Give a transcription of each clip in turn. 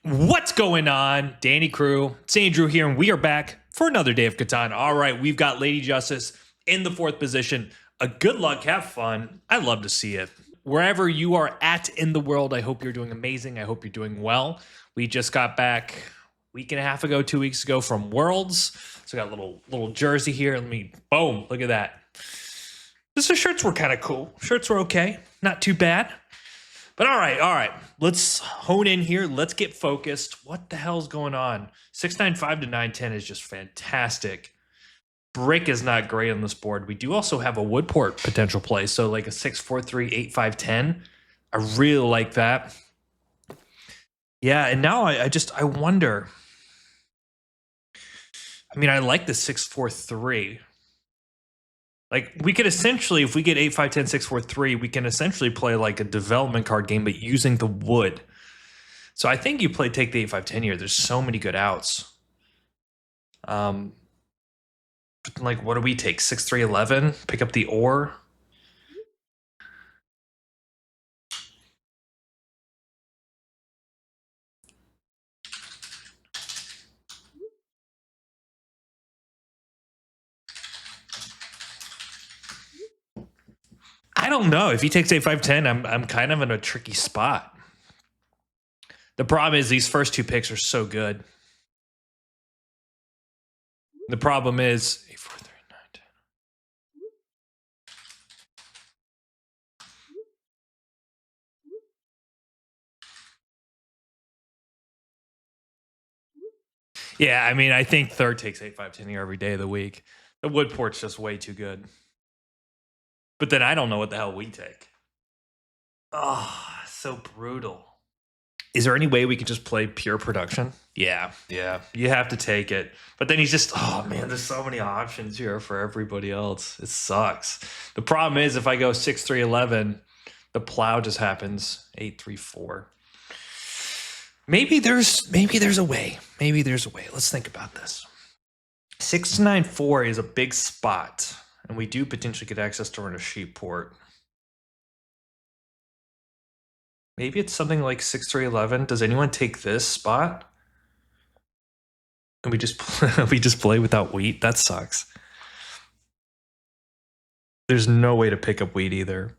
What's going on? Danny Crew, it's Andrew here, and we are back for another day of Catan. All right, we've got Lady Justice in the fourth position. Good luck, have fun. I love to see it. Wherever you are at in the world, I hope you're doing amazing. I hope you're doing well. We just got back a week and a half ago, 2 weeks ago from Worlds. So I got a little jersey here. Boom, look at that. The shirts were kind of cool. Shirts were okay, not too bad. But all right. Let's hone in here. Let's get focused. What the hell's going on? 695 to 910 is just fantastic. Brick is not great on this board. We do also have a Woodport potential play. So like a 643, 8510. I really like that. Yeah, and now I wonder. I mean, I like the 643. Like, we could essentially, if we get 8, 5, 10, 6, 4, 3, we can essentially play like a development card game, but using the wood. So I think you take the 8, 5, 10 here. There's so many good outs. Like, what do we take? 6, 3, 11? Pick up the ore? I don't know. If he takes 8, 5, 10, I'm kind of in a tricky spot. The problem is these first two picks are so good. The problem is 8, 4, 3, 9, 10. Yeah, I mean, I think third takes 8, 5, 10 here every day of the week. The Woodport's just way too good. But then I don't know what the hell we take. Oh, so brutal. Is there any way we could just play pure production? Yeah. You have to take it. But then he's just, oh man, there's so many options here for everybody else. It sucks. The problem is if I go 6, 3, 11, the plow just happens 8, 3, 4. Maybe there's a way. Let's think about this. 6, 9, 4 is a big spot, and we do potentially get access to run a sheep port. Maybe it's something like 6, 3, 11. Does anyone take this spot? And we just we just play without wheat? That sucks. There's no way to pick up wheat either.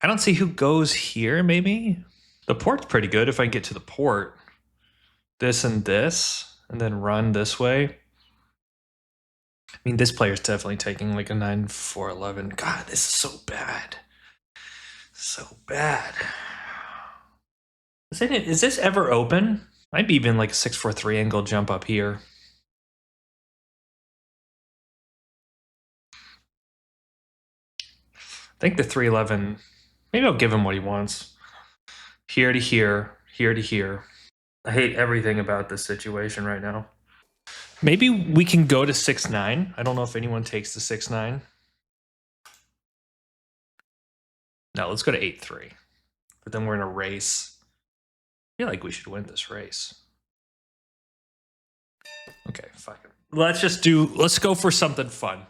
I don't see who goes here, maybe? The port's pretty good if I get to the port. This, and then run this way. I mean, this player's definitely taking like a 9, 4, 11. God, this is so bad. So bad. Is this ever open? Might be even like a 6, 4, 3 angle jump up here. I think the 3, 11, maybe I'll give him what he wants. Here to here, here to here. I hate everything about this situation right now. Maybe we can go to 6, 9. I don't know if anyone takes the 6, 9. No, let's go to 8, 3. But then we're in a race. I feel like we should win this race. Okay, fuck it. Let's go for something fun.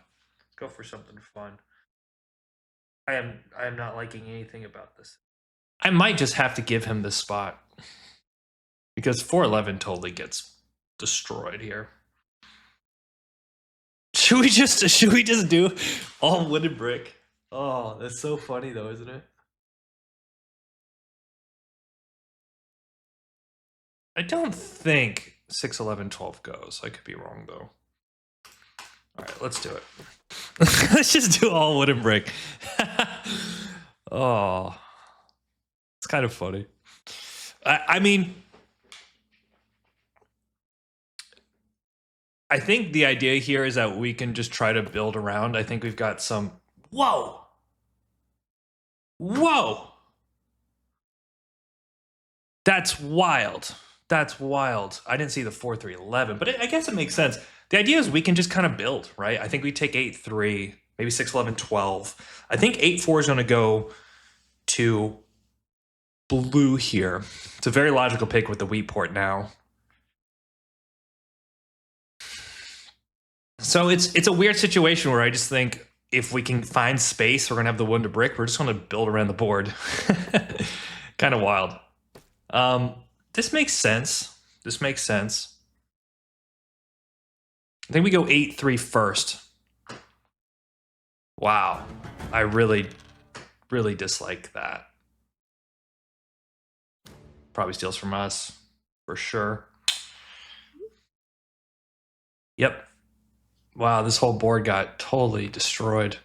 I am not liking anything about this. I might just have to give him this spot. Because 411 totally gets destroyed here. Should we just do all wood and brick? Oh, that's so funny though, isn't it? I don't think 6, 11, 12 goes. I could be wrong though. All right, let's do it. Let's just do all wood and brick. Oh, it's kind of funny. I mean, I think the idea here is that we can just try to build around. I think we've got some. Whoa! That's wild. I didn't see the 4, 3, 11, but I guess it makes sense. The idea is we can just kind of build, right? I think we take 8, 3, maybe 6, 11, 12. I think 8, 4 is going to go to blue here. It's a very logical pick with the wheat port now. So it's a weird situation where I just think if we can find space, we're going to have the wood to brick. We're just going to build around the board. Kind of wild. This makes sense. This makes sense. I think we go 8-3 first. Wow. I really dislike that. Probably steals from us, for sure. Yep. Wow, this whole board got totally destroyed.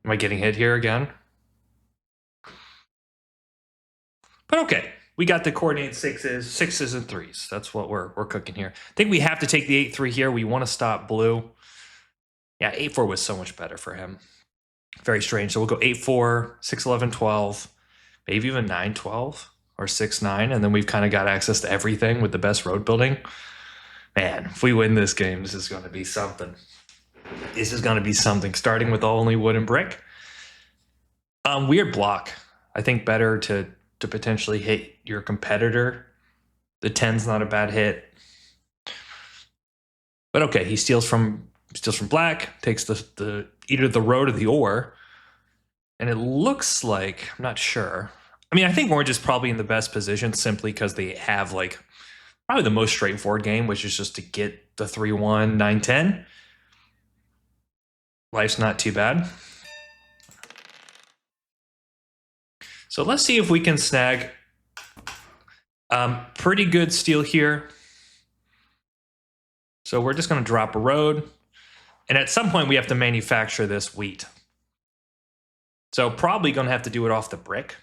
Am I getting hit here again? But okay, we got the coordinate sixes and threes. That's what we're cooking here. I think we have to take the 8-3 here. We want to stop blue. Yeah, 8-4 was so much better for him. Very strange. So we'll go 8-4, 6-11, 12, maybe even 9-12 or 6-9, and then we've kind of got access to everything with the best road building. Man, if we win this game, this is going to be something. This is going to be something, starting with only wood and brick. Weird block. I think better to potentially hit your competitor. The 10's not a bad hit. But okay, he steals from black, takes the either the road or the ore. And it looks like, I'm not sure. I mean, I think orange is probably in the best position simply because they have like probably the most straightforward game, which is just to get the 3-1, 9-10. Life's not too bad. So let's see if we can snag pretty good steal here. So we're just going to drop a road. And at some point, we have to manufacture this wheat. So probably going to have to do it off the brick,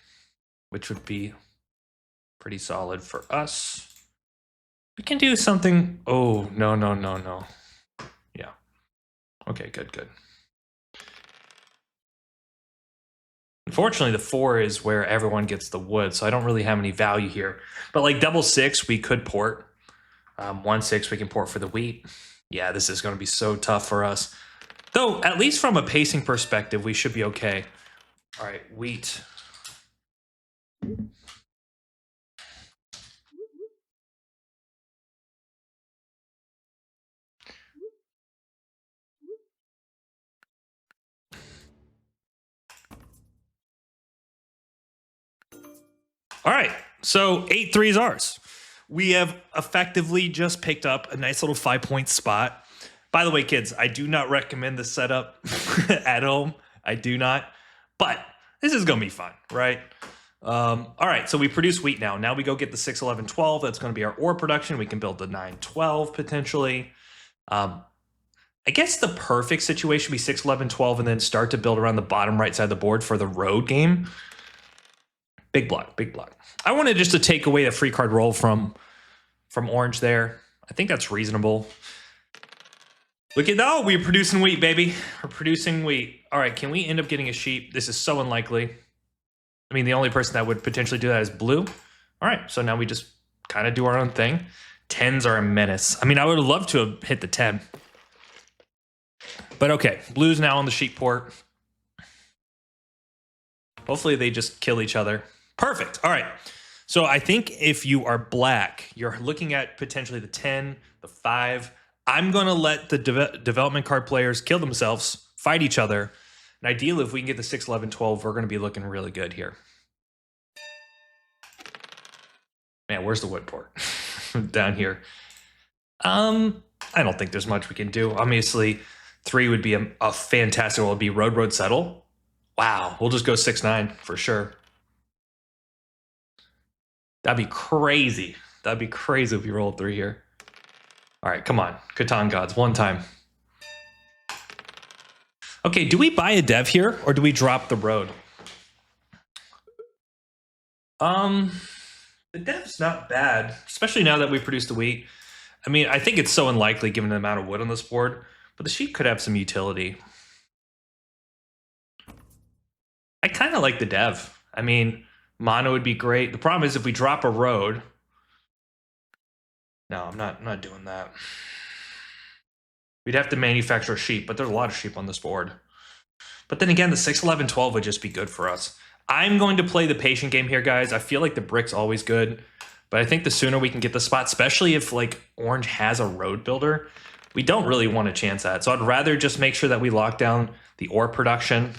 which would be pretty solid for us. We can do something. Oh, no. Yeah. Okay, good. Unfortunately, the 4 is where everyone gets the wood, so I don't really have any value here. But like double 6, we could port. 1-6, we can port for the wheat. Yeah, this is going to be so tough for us. Though, at least from a pacing perspective, we should be okay. All right, wheat. All right, so 8-3 is ours. We have effectively just picked up a nice little 5-point spot. By the way, kids, I do not recommend this setup at home. I do not. But this is going to be fun, right? All right, so we produce wheat now. Now we go get the 6-11, 12. That's going to be our ore production. We can build the 9-12 potentially. I guess the perfect situation would be 6-11, 12 and then start to build around the bottom right side of the board for the road game. Big block. I wanted just to take away the free card roll from orange there. I think that's reasonable. Look at that. We're producing wheat, baby. We're producing wheat. All right, can we end up getting a sheep? This is so unlikely. I mean, the only person that would potentially do that is blue. All right, so now we just kind of do our own thing. 10s are a menace. I mean, I would have loved to have hit the 10. But okay, blue's now on the sheep port. Hopefully they just kill each other. Perfect. All right. So I think if you are black, you're looking at potentially the 10, the 5. I'm going to let the development card players kill themselves, fight each other. And ideally, if we can get the 6-11, 12, we're going to be looking really good here. Man, where's the wood port? Down here. I don't think there's much we can do. Obviously, 3 would be a fantastic. It would be road, settle. Wow, we'll just go 6-9 for sure. That'd be crazy. That'd be crazy if we rolled 3 here. All right, come on. Catan gods, one time. Okay, do we buy a dev here or do we drop the road? The dev's not bad, especially now that we've produced the wheat. I mean, I think it's so unlikely given the amount of wood on this board, but the sheep could have some utility. I kind of like the dev. I mean, mono would be great. The problem is if we drop a road. No, I'm not doing that. We'd have to manufacture a sheep, but there's a lot of sheep on this board. But then again, the 6-11, 12 would just be good for us. I'm going to play the patient game here, guys. I feel like the brick's always good. But I think the sooner we can get the spot, especially if like orange has a road builder, we don't really want to chance that. So I'd rather just make sure that we lock down the ore production.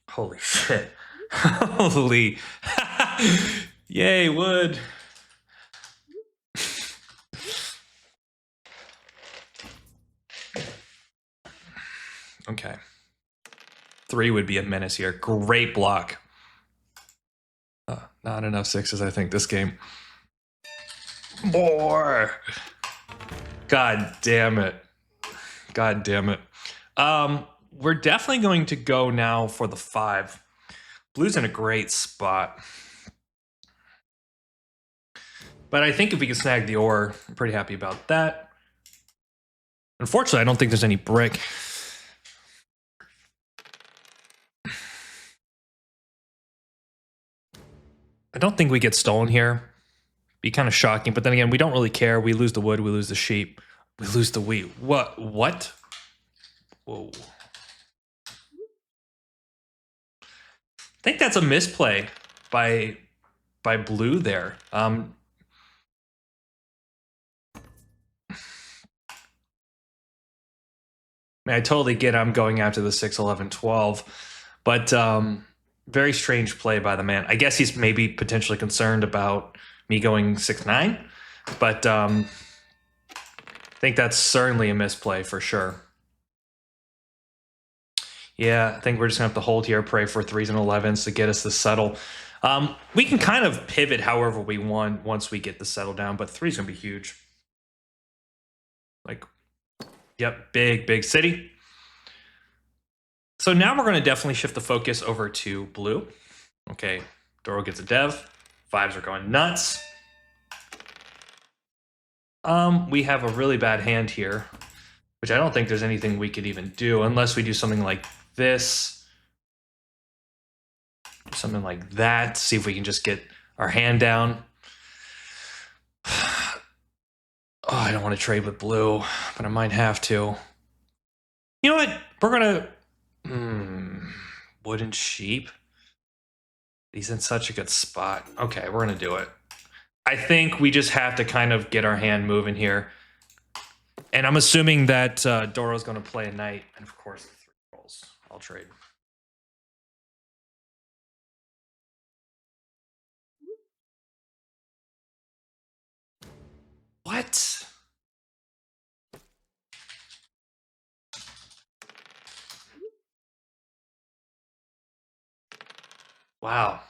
Holy shit. Holy. Yay, wood. Okay. 3 would be a menace here. Great block. Not enough 6s, I think, this game. More. God damn it. God damn it. We're definitely going to go now for the 5. Blue's in a great spot. But I think if we can snag the ore, I'm pretty happy about that. Unfortunately, I don't think there's any brick. I don't think we get stolen here. Be kind of shocking, but then again, we don't really care. We lose the wood, we lose the sheep, we lose the wheat. What? What? Whoa. I think that's a misplay by blue there. I mean, I totally get I'm going after the 6, 11, 12, but very strange play by the man. I guess he's maybe potentially concerned about me going 6, 9, but I think that's certainly a misplay for sure. Yeah, I think we're just gonna have to hold here, pray for 3s and 11s to get us to settle. We can kind of pivot however we want once we get the settle down, but 3's gonna be huge. Like, yep, big city. So now we're gonna definitely shift the focus over to blue. Okay, Doro gets a dev. 5s are going nuts. We have a really bad hand here, which I don't think there's anything we could even do unless we do something like this. Something like that. See if we can just get our hand down. Oh, I don't want to trade with blue, but I might have to. You know what? We're gonna... wooden sheep? He's in such a good spot. Okay, we're gonna do it. I think we just have to kind of get our hand moving here. And I'm assuming that Doro's gonna play a knight, and of course, 3 rolls. I'll trade. What? Wow.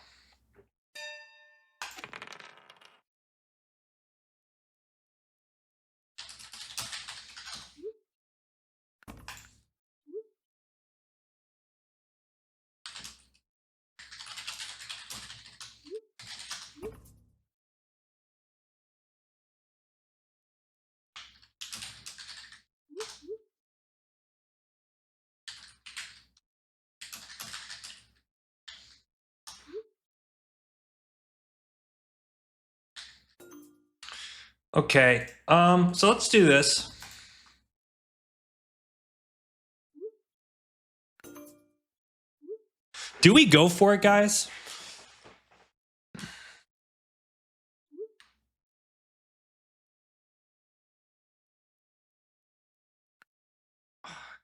Okay, so let's do this. Do we go for it, guys?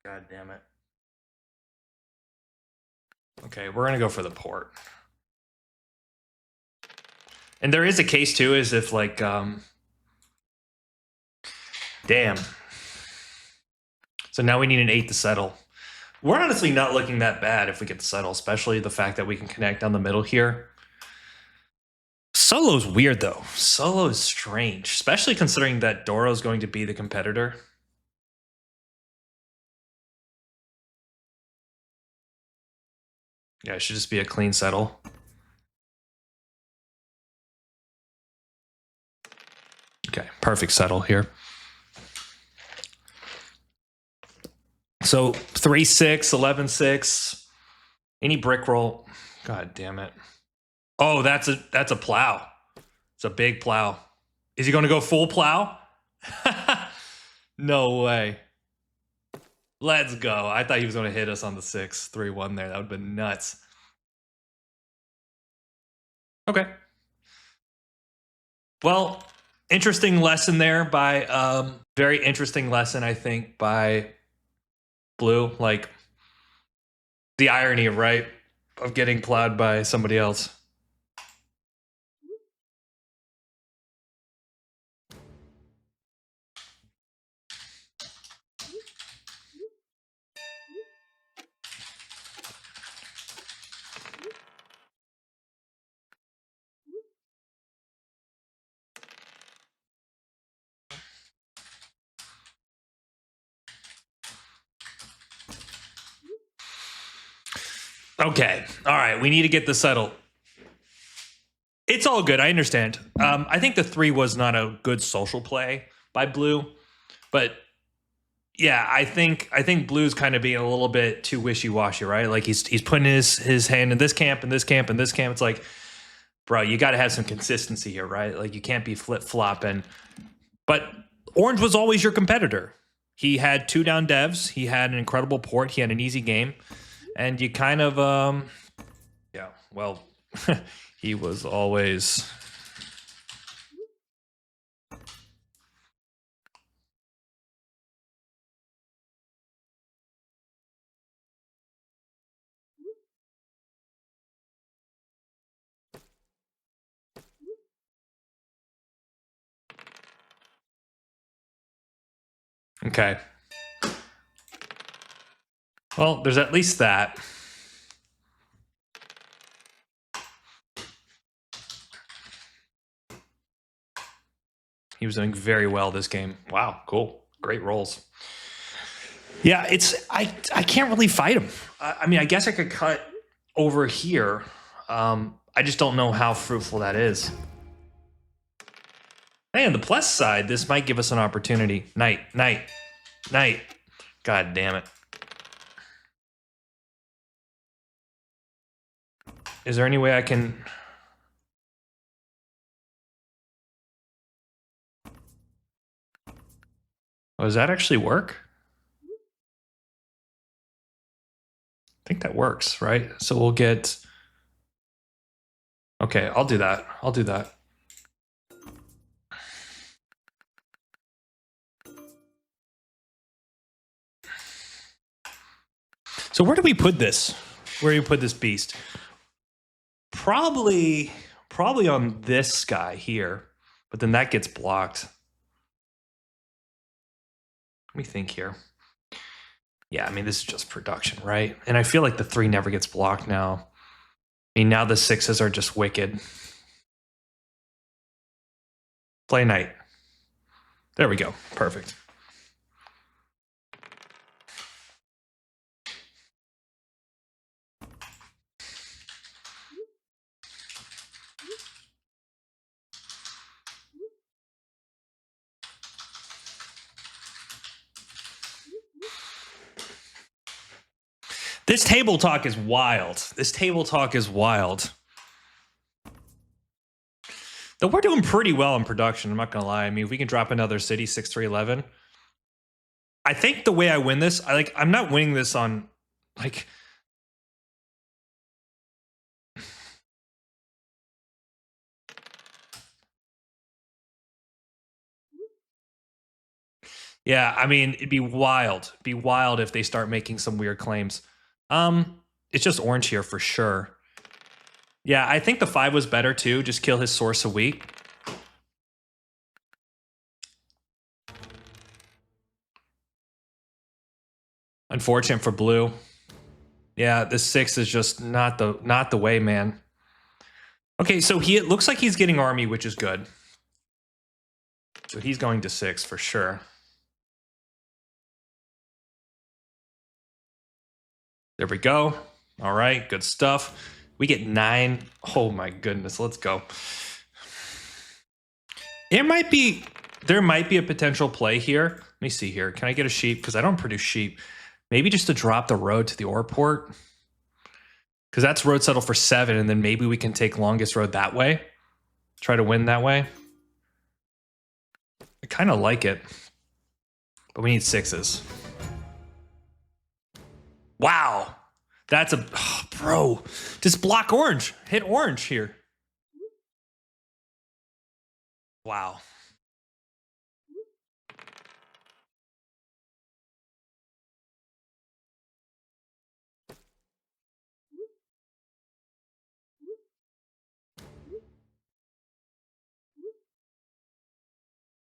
God damn it. Okay, we're gonna go for the port. And there is a case too, is if like, damn. So now we need an 8 to settle. We're honestly not looking that bad if we get to settle, especially the fact that we can connect down the middle here. Solo's weird though. Solo is strange, especially considering that Doro's going to be the competitor. Yeah, it should just be a clean settle. Okay, perfect settle here. So 3-6, 11-6. Any brick roll. God damn it. Oh, that's a plow. It's a big plow. Is he going to go full plow? No way. Let's go. I thought he was going to hit us on the 6, 3-1 there. That would have been nuts. Okay. Well, interesting lesson there by very interesting lesson, I think, by Blue. Like the irony of right of getting plowed by somebody else. Okay. All right. We need to get this settled. It's all good. I understand. I think the 3 was not a good social play by Blue, but yeah, I think Blue's kind of being a little bit too wishy washy, right? Like he's putting his hand in this camp and this camp and this camp. It's like, bro, you got to have some consistency here, right? Like you can't be flip flopping. But Orange was always your competitor. He had 2 down devs. He had an incredible port. He had an easy game, and you kind of yeah. Well, he was always. Okay. Well, there's at least that. He was doing very well this game. Wow, cool. Great rolls. Yeah, I can't really fight him. I mean, I guess I could cut over here. I just don't know how fruitful that is. Hey, on the plus side, this might give us an opportunity. Knight, knight, knight. God damn it. Is there any way I can... Oh, does that actually work? I think that works, right? So we'll get... Okay, I'll do that. I'll do that. So where do we put this? Where do you put this beast? Probably on this guy here, but then that gets blocked. Let me think here. Yeah, I mean, this is just production, right? And I feel like the 3 never gets blocked now. I mean, now the 6s are just wicked. Play knight. There we go. Perfect. This table talk is wild. This table talk is wild. Though we're doing pretty well in production, I'm not going to lie. I mean, if we can drop another city 6-3-11. I think the way I win this, I'm not winning this on like yeah, I mean, it'd be wild. Be wild if they start making some weird claims. It's just orange here for sure. Yeah, I think the 5 was better too. Just kill his source a week. Unfortunate for blue. Yeah, this 6 is just not the way, man. Okay, so it looks like he's getting army, which is good. So he's going to 6 for sure. There we go. All right, good stuff. We get 9. Oh my goodness, let's go. There might be a potential play here. Let me see here. Can I get a sheep? Because I don't produce sheep. Maybe just to drop the road to the ore port. Because that's road settle for 7, and then maybe we can take longest road that way. Try to win that way. I kind of like it. But we need 6s. Wow. That's a... Oh, bro. Just block orange. Hit orange here. Wow.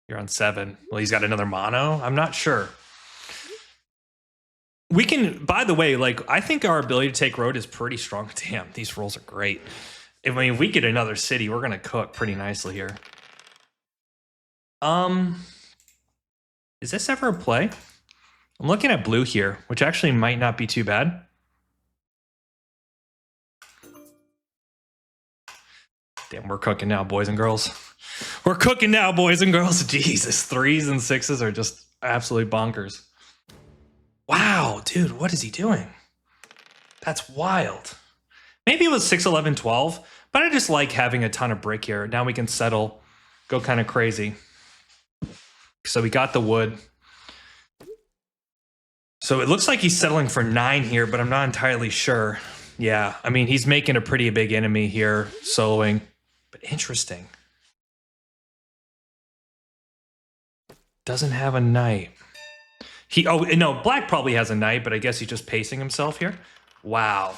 You're on 7. Well, he's got another mono. I'm not sure. We can, by the way, like, I think our ability to take road is pretty strong. Damn, these rolls are great. I mean, if we get another city, we're going to cook pretty nicely here. Is this ever a play? I'm looking at blue here, which actually might not be too bad. Damn, we're cooking now, boys and girls. We're cooking now, boys and girls. Jesus, 3s and 6s are just absolutely bonkers. Wow, dude, what is he doing? That's wild. Maybe it was 6, 11, 12, but I just like having a ton of brick here. Now we can settle, go kind of crazy. So we got the wood. So it looks like he's settling for 9 here, but I'm not entirely sure. Yeah, I mean, he's making a pretty big enemy here, soloing. But interesting. Doesn't have a knight. Oh, no, black probably has a knight, but I guess he's just pacing himself here. Wow.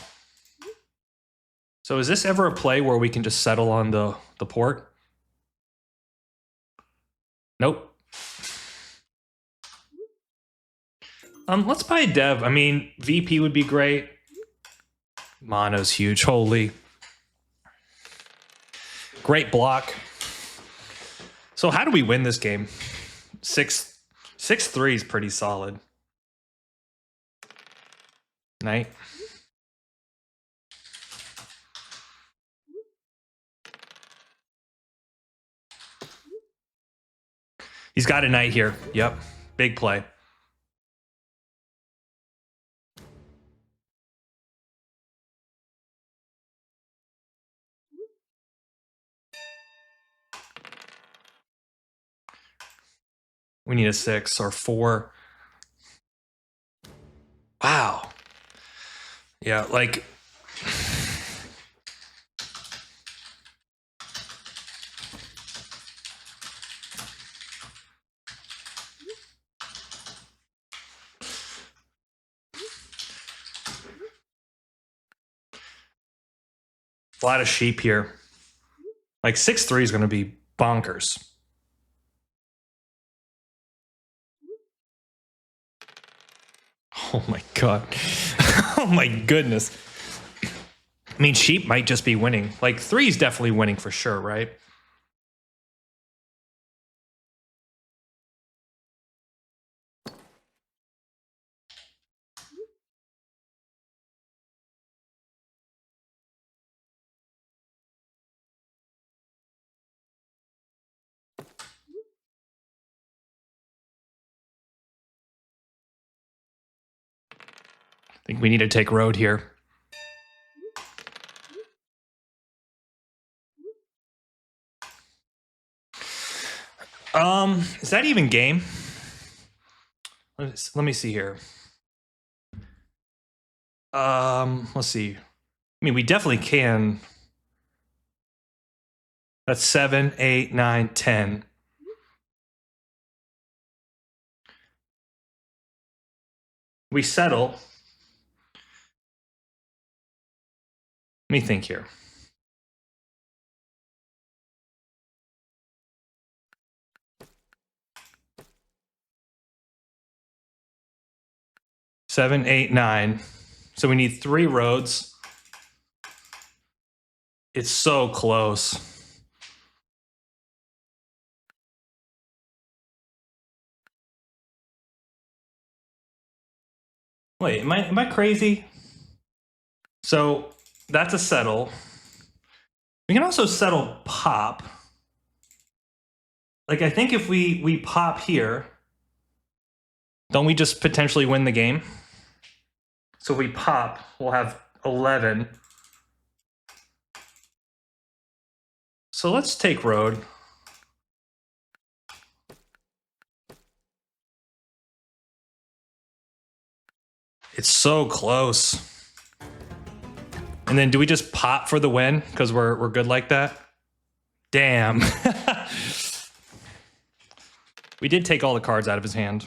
So is this ever a play where we can just settle on the port? Nope. Let's buy a dev. I mean, VP would be great. Mono's huge. Holy. Great block. So how do we win this game? 6-3 is pretty solid. Knight. He's got a knight here. Yep. Big play. We need a 6 or 4. Wow. Yeah, like... a lot of sheep here. Like 6-3 is going to be bonkers. Oh my god. Oh my goodness. I mean, sheep might just be winning. Like 3 is definitely winning for sure, right? I think we need to take road here. Is that even game? Let me see here. Let's see. I mean, we definitely can. That's 7, 8, 9, 10. We settle. Let me think here. Seven, 8, 9. So we need 3 roads. It's so close. Wait, am I crazy? So that's a settle. We can also settle pop. Like, I think if we pop here, don't we just potentially win the game? So if we pop, we'll have 11. So let's take road. It's so close. And then do we just pop for the win because we're good like that? Damn. We did take all the cards out of his hand.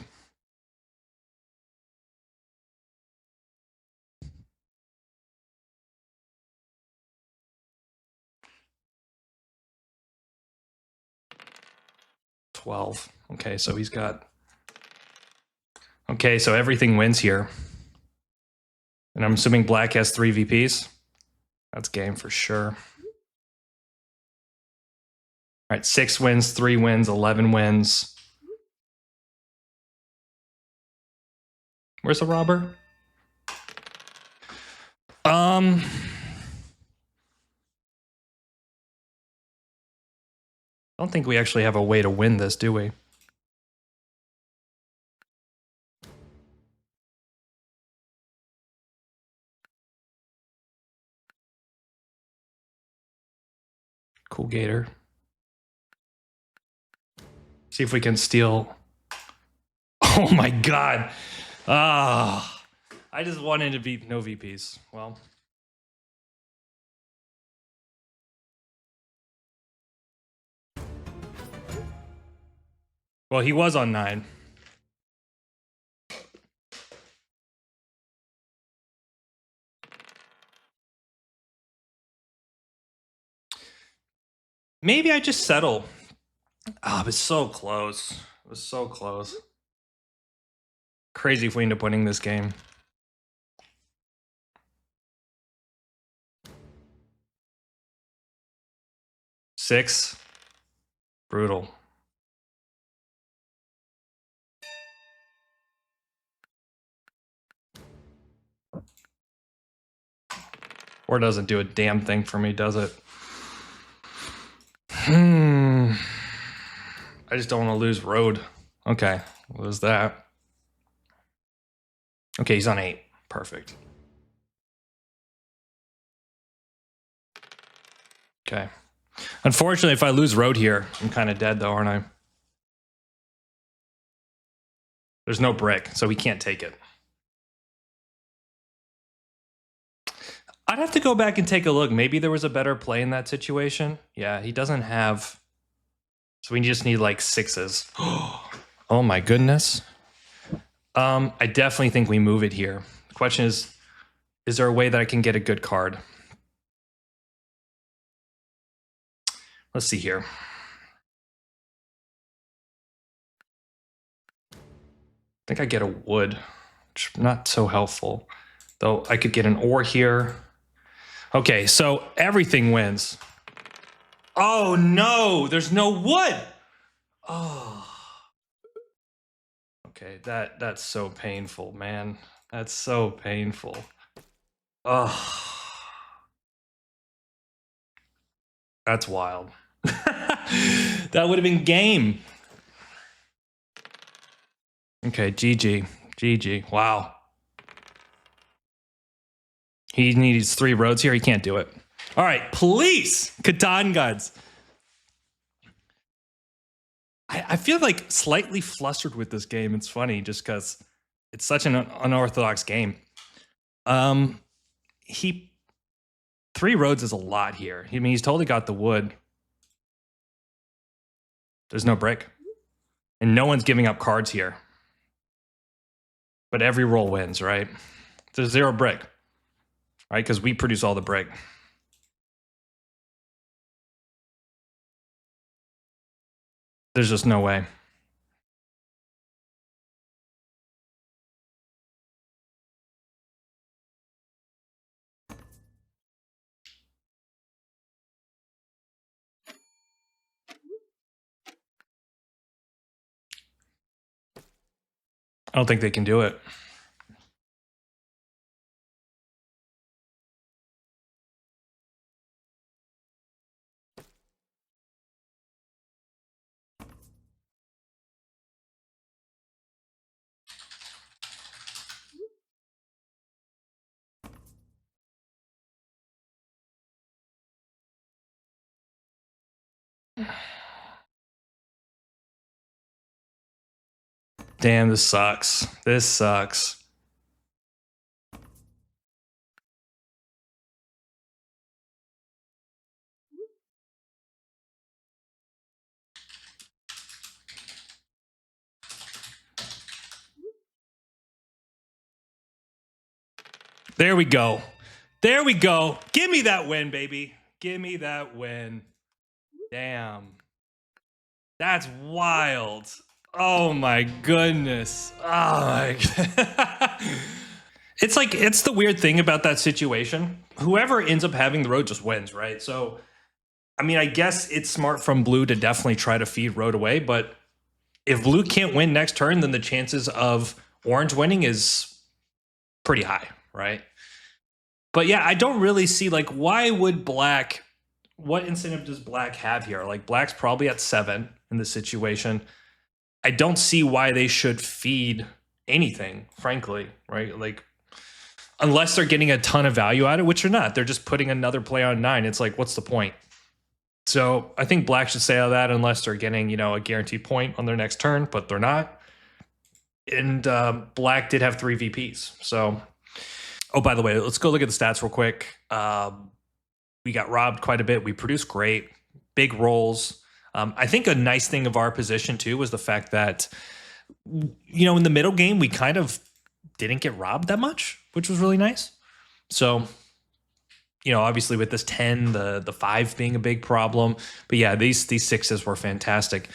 $12. Okay, so he's got... Okay, so everything wins here. And I'm assuming black has 3 VPs. That's game for sure. All right, 6 wins, 3 wins, 11 wins. Where's the robber? I don't think we actually have a way to win this, do we? Cool Gator. See if we can steal. Oh my god. Ah, I just wanted to be no VPs. Well. Well, he was on 9. Maybe I just settle. Oh, it was so close. It was so close. Crazy if we end up winning this game. Six. Brutal. Or doesn't do a damn thing for me, does it? I just don't want to lose road. Okay, what was that? Okay, he's on 8. Perfect. Okay. Unfortunately, if I lose road here, I'm kind of dead though, aren't I? There's no brick, so we can't take it. I'd have to go back and take a look. Maybe there was a better play in that situation. Yeah, he doesn't have... So we just need like 6s. Oh my goodness. I definitely think we move it here. The question is there a way that I can get a good card? Let's see here. I think I get a wood, which is not so helpful. Though I could get an ore here. Okay, so everything wins. Oh no, there's no wood. Oh. Okay, that's so painful, man. That's so painful. Oh. That's wild. That would have been game. Okay, GG. GG. Wow. He needs 3 roads here. He can't do it. All right, please, Catan gods. I feel like slightly flustered with this game. It's funny just because it's such an unorthodox game. He 3 roads is a lot here. I mean, he's totally got the wood. There's no brick. And no one's giving up cards here. But every roll wins, right? There's 0 brick. Right? Because we produce all the brick. There's just no way. I don't think they can do it. Damn, this sucks. This sucks. There we go. There we go. Give me that win, baby. Give me that win. Damn. That's wild. Oh my goodness. Oh my It's like, it's the weird thing about that situation. Whoever ends up having the road just wins, right? So, I mean, I guess it's smart from Blue to definitely try to feed road away, but if Blue can't win next turn, then the chances of Orange winning is pretty high, right? But yeah, I don't really see, like, why would Black, what incentive does Black have here? Like, Black's probably at 7 in this situation. I don't see why they should feed anything, frankly, right? Like, unless they're getting a ton of value out of it, which they're not. They're just putting another play on 9. It's like, what's the point? So I think Black should stay out of that unless they're getting, you know, a guaranteed point on their next turn, but they're not. And Black did have 3 VPs. So, oh, by the way, let's go look at the stats real quick. We got robbed quite a bit. We produced great, big rolls. I think a nice thing of our position too was the fact that, you know, in the middle game, we kind of didn't get robbed that much, which was really nice. So, you know, obviously with this 10, the 5 being a big problem. But yeah, these 6s were fantastic.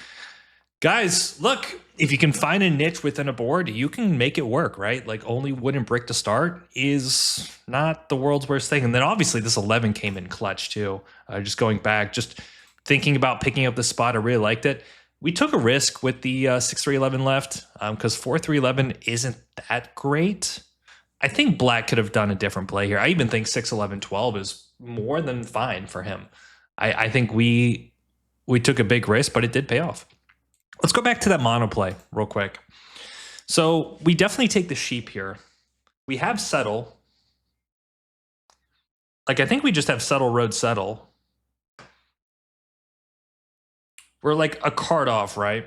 Guys, look, if you can find a niche within a board, you can make it work, right? Like, only wooden brick to start is not the world's worst thing. And then obviously this 11 came in clutch too. Just going back, just thinking about picking up this spot, I really liked it. We took a risk with the 6-3-11 left because 4-3-11 isn't that great. I think Black could have done a different play here. I even think 6-11-12 is more than fine for him. I think we took a big risk, but it did pay off. Let's go back to that mono play real quick. So we definitely take the sheep here. We have settle. Like, I think we just have settle, road, settle. We're like a card off, right?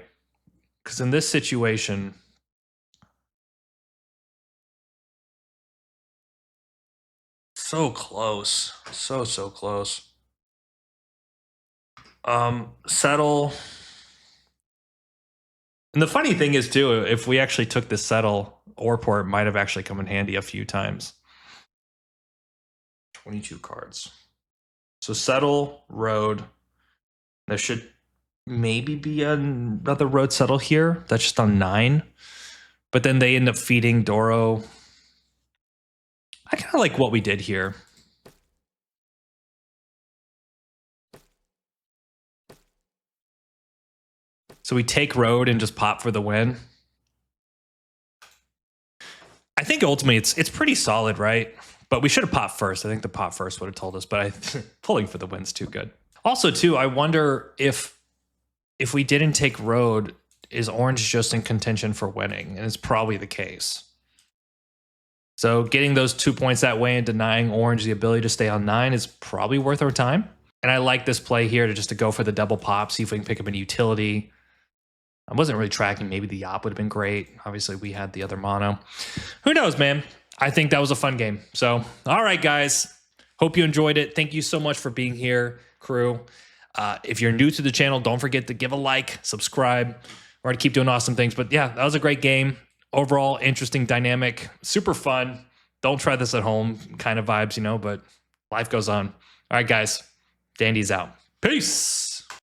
Because in this situation, so close. So close. Settle. And the funny thing is, too, if we actually took this settle, Orport might have actually come in handy a few times. 22 cards. So settle, road. There should maybe be another road settle here. That's just on 9. But then they end up feeding Doro. I kind of like what we did here. So we take road and just pop for the win. I think ultimately it's pretty solid, right? But we should have popped first. I think the pop first would have told us, but pulling for the win's too good. Also, too, I wonder if we didn't take road, is Orange just in contention for winning? And it's probably the case. So getting those 2 points that way and denying Orange the ability to stay on 9 is probably worth our time. And I like this play here to go for the double pop, see if we can pick up any utility. I wasn't really tracking. Maybe the Yop would have been great. Obviously, we had the other mono. Who knows, man? I think that was a fun game. So, all right, guys. Hope you enjoyed it. Thank you so much for being here, crew. If you're new to the channel, don't forget to give a like, subscribe. We're going to keep doing awesome things. But yeah, that was a great game. Overall, interesting dynamic. Super fun. Don't try this at home kind of vibes, you know, but life goes on. All right, guys. Dandy's out. Peace.